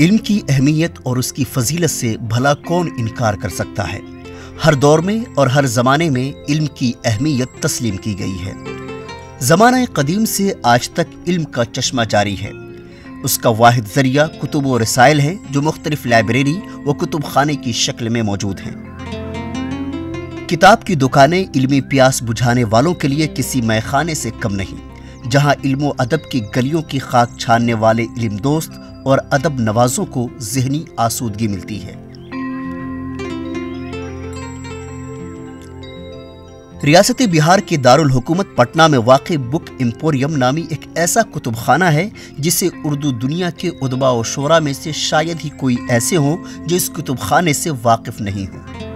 علم کی اہمیت اور اس کی فضیلت سے بھلا کون انکار کر سکتا ہے؟ ہر دور میں اور ہر زمانے میں علم کی اہمیت تسلیم کی گئی ہے۔ زمانہ قدیم سے آج تک علم کا چشمہ جاری ہے۔ اس کا واحد ذریعہ کتب و رسائل ہیں جو مختلف لائبریری و کتب خانے کی شکل میں موجود ہیں۔ کتاب کی دکانیں علمی پیاس بجھانے والوں کے لیے کسی مے خانے سے کم نہیں، جہاں علم و ادب کی گلیوں کی خاک چھاننے والے علم دوست اور ادب نوازوں کو ذہنی آسودگی ملتی ہے۔ ریاست بہار کے دارالحکومت پٹنہ میں واقع بک ایمپوریم نامی ایک ایسا کتب خانہ ہے جسے اردو دنیا کے ادباء و شعراء میں سے شاید ہی کوئی ایسے ہوں جو اس کتب خانے سے واقف نہیں ہوں۔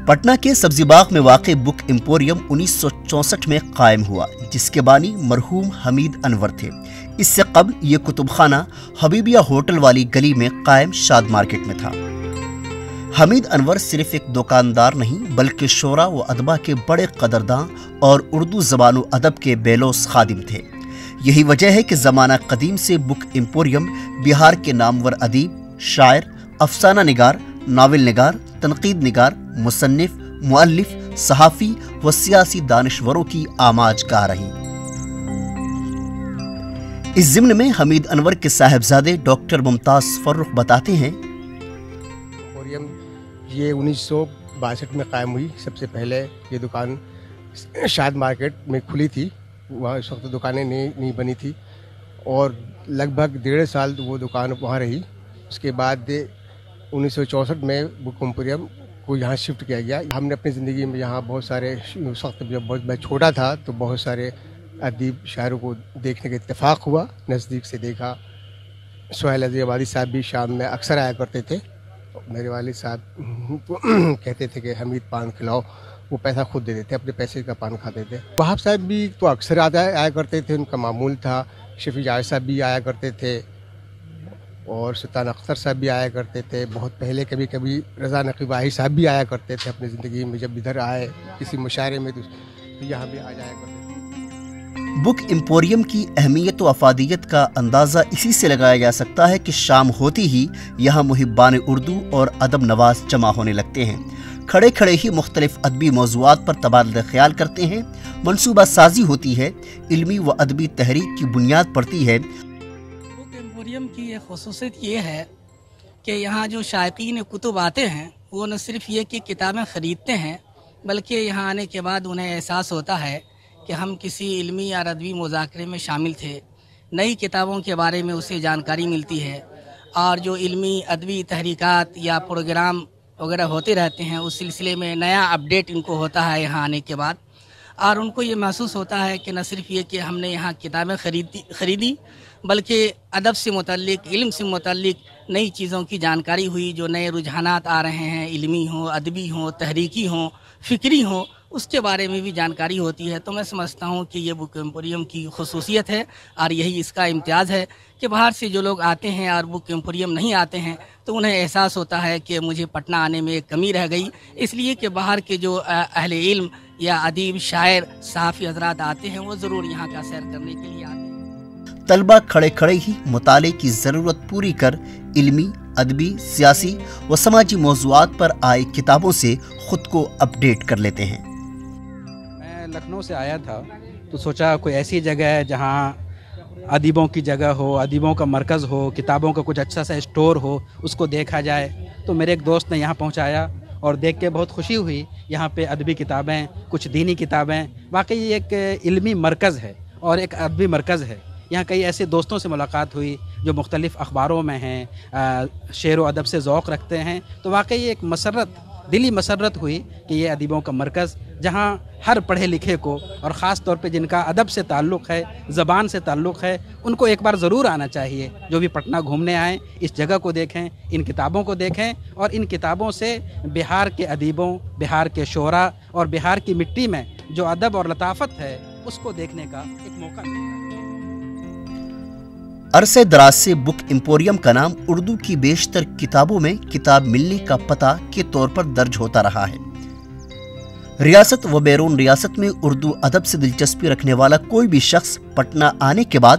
پٹنہ کے سبزی باغ میں واقع بک ایمپوریم 1964 میں قائم ہوا، جس کے بانی مرحوم حمید انور تھے۔ اس سے قبل یہ کتب خانہ حبیبیہ ہوٹل والی گلی میں قائم شاد مارکیٹ میں تھا۔ حمید انور صرف ایک دکاندار نہیں بلکہ شعراء و ادباء کے بڑے قدرداں اور اردو زبان و ادب کے بے لوث خادم تھے۔ یہی وجہ ہے کہ زمانہ قدیم سے بک ایمپوریم بہار کے نامور ادیب، شاعر، افسانہ نگار، ناول نگار، تنقید نگار، مصنف، مؤلف، صحافی و سیاسی دانشوروں کی آماج گاہ رہی۔ اس ضمن میں حمید انور کے صاحبزادے ڈاکٹر ممتاز فرخ بتاتے ہیں، یہ 1962 میں قائم ہوئی۔ سب سے پہلے یہ دکان شاد مارکیٹ میں کھلی تھی، وہاں اس وقت دکانیں نہیں بنی تھی، اور لگ بھگ 1.5 سال وہ دکان وہاں رہی۔ اس کے بعد 1964 میں بک ایمپوریم کو یہاں شفٹ کیا گیا۔ ہم نے اپنی زندگی میں یہاں بہت سارے، اس وقت جب میں چھوٹا تھا تو بہت سارے ادیب شاعروں کو دیکھنے کا اتفاق ہوا، نزدیک سے دیکھا۔ سہیل عزیز آبادی صاحب بھی شام میں اکثر آیا کرتے تھے۔ میرے والد صاحب کہتے تھے کہ حمید پان کھلاؤ، وہ پیسہ خود دے دیتے، اپنے پیسے کا پان کھاتے تھے۔ وہاب صاحب بھی تو اکثر آیا کرتے تھے، ان کا معمول تھا۔ شفیع جاوید صاحب بھی آیا کرتے تھے، اور سلطان اختر صاحب بھی آیا کرتے تھے۔ بہت پہلے کبھی کبھی رضا نقیب آہی صاحب بھی آیا کرتے تھے اپنی زندگی میں، جب ادھر آئے کسی مشاعرے میں تو یہاں بھی آ جایا کرتے تھے۔ بک ایمپوریم کی اہمیت و افادیت کا اندازہ اسی سے لگایا جا سکتا ہے کہ شام ہوتی ہی یہاں محبان اردو اور ادب نواز جمع ہونے لگتے ہیں۔ کھڑے کھڑے ہی مختلف ادبی موضوعات پر تبادلہ خیال کرتے ہیں، منصوبہ سازی ہوتی ہے، علمی و ادبی تحریک کی بنیاد پڑتی ہے۔ بک ایمپوریم کی ایک خصوصیت یہ ہے کہ یہاں جو شائقین کتب آتے ہیں وہ نہ صرف یہ کہ کتابیں خریدتے ہیں، بلکہ یہاں آنے کے بعد انہیں احساس ہوتا ہے کہ ہم کسی علمی یا ادبی مذاکرے میں شامل تھے، نئی کتابوں کے بارے میں اسے جانکاری ملتی ہے، اور جو علمی ادبی تحریکات یا پروگرام وغیرہ ہوتے رہتے ہیں اس سلسلے میں نیا اپڈیٹ ان کو ہوتا ہے یہاں آنے کے بعد، اور ان کو یہ محسوس ہوتا ہے کہ نہ صرف یہ کہ ہم نے یہاں کتابیں خریدی بلکہ ادب سے متعلق، علم سے متعلق نئی چیزوں کی جانکاری ہوئی، جو نئے رجحانات آ رہے ہیں، علمی ہوں، ادبی ہوں، تحریکی ہوں، فکری ہوں، اس کے بارے میں بھی جانکاری ہوتی ہے۔ تو میں سمجھتا ہوں کہ یہ بک ایمپوریم کی خصوصیت ہے، اور یہی اس کا امتیاز ہے کہ باہر سے جو لوگ آتے ہیں اور بک ایمپوریم نہیں آتے ہیں تو انہیں احساس ہوتا ہے کہ مجھے پٹنہ آنے میں ایک کمی رہ گئی، اس لیے کہ باہر کے جو اہل علم یا ادیب، شاعر، صحافی حضرات آتے ہیں وہ ضرور یہاں کا سیر کرنے کے لیے آتے ہیں۔ طلبہ کھڑے کھڑے ہی مطالعے کی ضرورت پوری کر علمی، ادبی، سیاسی و سماجی موضوعات پر آئی کتابوں سے خود کو اپڈیٹ کر لیتے ہیں۔ میں لکھنؤ سے آیا تھا تو سوچا کوئی ایسی جگہ ہے جہاں ادیبوں کی جگہ ہو، ادیبوں کا مرکز ہو، کتابوں کا کچھ اچھا سا اسٹور ہو، اس کو دیکھا جائے۔ تو میرے ایک دوست نے یہاں پہنچایا اور دیکھ کے بہت خوشی ہوئی۔ یہاں پہ ادبی کتابیں، کچھ دینی کتابیں، واقعی یہ ایک علمی مرکز ہے اور ایک ادبی مرکز ہے۔ یہاں کئی ایسے دوستوں سے ملاقات ہوئی جو مختلف اخباروں میں ہیں، شعر و ادب سے ذوق رکھتے ہیں، تو واقعی ایک مسرت، دلی مسرت ہوئی کہ یہ ادیبوں کا مرکز جہاں ہر پڑھے لکھے کو، اور خاص طور پہ جن کا ادب سے تعلق ہے، زبان سے تعلق ہے، ان کو ایک بار ضرور آنا چاہیے۔ جو بھی پٹنہ گھومنے آئیں اس جگہ کو دیکھیں، ان کتابوں کو دیکھیں، اور ان کتابوں سے بہار کے ادیبوں، بہار کے شعراء اور بہار کی مٹی میں جو ادب اور لطافت ہے اس کو دیکھنے کا ایک موقع ملتا ہے۔ عرصے دراز سے بک ایمپوریم کا نام اردو کی بیشتر کتابوں میں کتاب ملنے کا پتہ کے طور پر درج ہوتا رہا ہے۔ ریاست و بیرون ریاست میں اردو ادب سے دلچسپی رکھنے والا کوئی بھی شخص پٹنہ آنے کے بعد